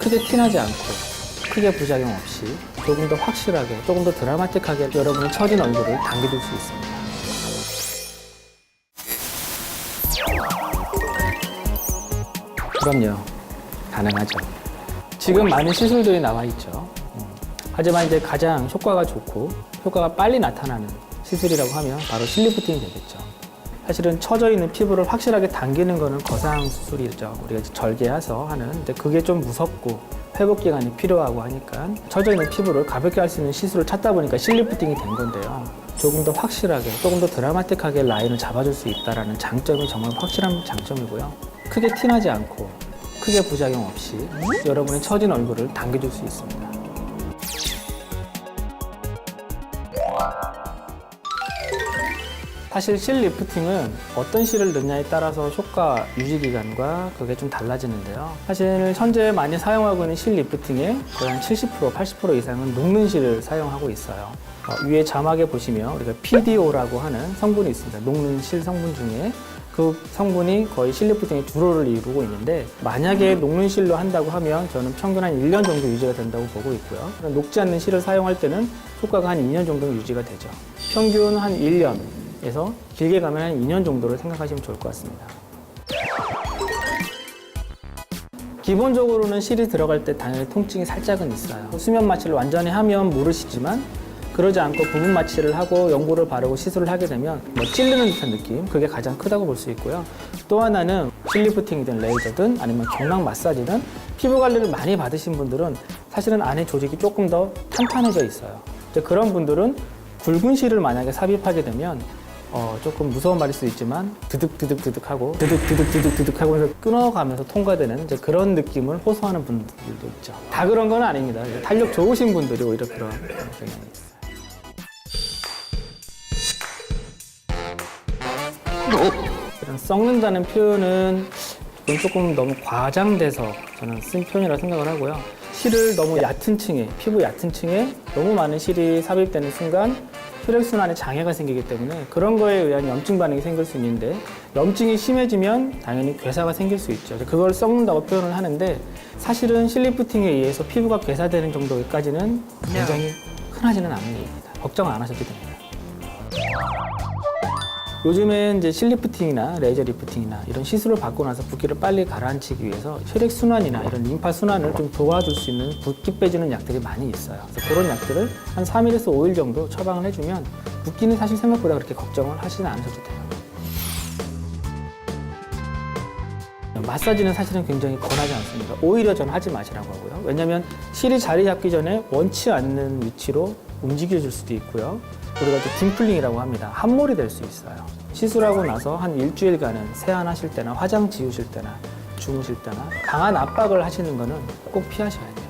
크게 티나지 않고 크게 부작용 없이 조금 더 확실하게, 조금 더 드라마틱하게 여러분의 처진 얼굴을 당겨줄 수 있습니다. 그럼요, 가능하죠. 지금 많은 시술들이 나와 있죠. 하지만 이제 가장 효과가 좋고 효과가 빨리 나타나는 시술이라고 하면 바로 실리프팅이 되겠죠. 사실은 처져 있는 피부를 확실하게 당기는 거는 거상 수술이죠. 우리가 절개해서 하는. 근데 그게 좀 무섭고 회복 기간이 필요하고 하니까 처져 있는 피부를 가볍게 할 수 있는 시술을 찾다 보니까 실리프팅이 된 건데요. 조금 더 확실하게, 조금 더 드라마틱하게 라인을 잡아줄 수 있다는 장점이 정말 확실한 장점이고요. 크게 티나지 않고 크게 부작용 없이 여러분의 처진 얼굴을 당겨줄 수 있습니다. 사실 실 리프팅은 어떤 실을 넣냐에 따라서 효과 유지 기간과 그게 좀 달라지는데요. 사실 현재 많이 사용하고 있는 실 리프팅의 거의 한 70%, 80% 이상은 녹는 실을 사용하고 있어요. 위에 자막에 보시면 우리가 PDO라고 하는 성분이 있습니다. 녹는 실 성분 중에 그 성분이 거의 실 리프팅의 주로를 이루고 있는데, 만약에 녹는 실로 한다고 하면 저는 평균 한 1년 정도 유지가 된다고 보고 있고요. 녹지 않는 실을 사용할 때는 효과가 한 2년 정도 유지가 되죠. 평균 한 1년에서 길게 가면 한 2년 정도를 생각하시면 좋을 것 같습니다. 기본적으로는 실이 들어갈 때 당연히 통증이 살짝은 있어요. 수면 마취를 완전히 하면 모르시지만, 그러지 않고 부분 마취를 하고 연고를 바르고 시술을 하게 되면 찌르는 듯한 느낌, 그게 가장 크다고 볼 수 있고요. 또 하나는 실리프팅이든 레이저든 아니면 경락 마사지든 피부 관리를 많이 받으신 분들은 사실은 안에 조직이 조금 더 탄탄해져 있어요. 이제 그런 분들은 굵은 실을 만약에 삽입하게 되면 조금 무서운 말일 수 있지만 드득드득드득하고 드득드득드득드득 하면서 끊어가면서 통과되는 이제 그런 느낌을 호소하는 분들도 있죠. 다 그런 건 아닙니다. 탄력 좋으신 분들이 오히려 그런 경향이 있어요. 이런 썩는다는 표현은 조금 너무 과장돼서 저는 쓴 표현이라고 생각을 하고요. 실을 너무 얕은 층에, 피부 얕은 층에 너무 많은 실이 삽입되는 순간 혈액순환에 장애가 생기기 때문에 그런 거에 의한 염증 반응이 생길 수 있는데, 염증이 심해지면 당연히 괴사가 생길 수 있죠. 그걸 썩는다고 표현을 하는데, 사실은 실리프팅에 의해서 피부가 괴사되는 정도까지는 굉장히 흔하지는 않은 일입니다. 걱정 안 하셔도 됩니다. 요즘엔 이제 실리프팅이나 레이저 리프팅이나 이런 시술을 받고 나서 붓기를 빨리 가라앉히기 위해서 혈액순환이나 이런 림파 순환을 좀 도와줄 수 있는 붓기 빼주는 약들이 많이 있어요. 그래서 그런 약들을 한 3일에서 5일 정도 처방을 해주면 붓기는 사실 생각보다 그렇게 걱정을 하시지 않으셔도 돼요. 마사지는 사실은 굉장히 권하지 않습니다. 오히려 저는 하지 마시라고 하고요. 왜냐하면 실이 자리 잡기 전에 원치 않는 위치로 움직여줄 수도 있고요. 우리가 또 딤플링이라고 합니다. 함몰이 될 수 있어요. 시술하고 나서 한 일주일간은 세안하실 때나 화장 지우실 때나 주무실 때나 강한 압박을 하시는 거는 꼭 피하셔야 돼요.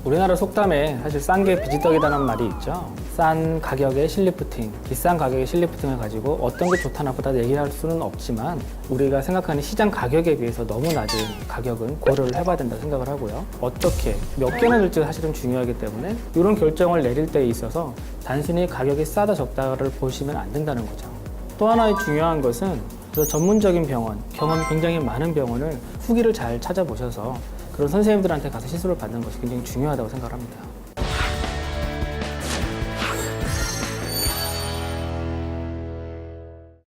우리나라 속담에 사실 싼 게 비지떡이다는 말이 있죠. 싼 가격의 실리프팅, 비싼 가격의 실리프팅을 가지고 어떤 게 좋다 나쁘다 얘기할 수는 없지만, 우리가 생각하는 시장 가격에 비해서 너무 낮은 가격은 고려를 해봐야 된다고 생각을 하고요. 어떻게, 몇 개나 넣을지가 사실은 중요하기 때문에 이런 결정을 내릴 때에 있어서 단순히 가격이 싸다 적다를 보시면 안 된다는 거죠. 또 하나의 중요한 것은 전문적인 병원, 경험이 굉장히 많은 병원을 후기를 잘 찾아보셔서 그런 선생님들한테 가서 시술을 받는 것이 굉장히 중요하다고 생각합니다.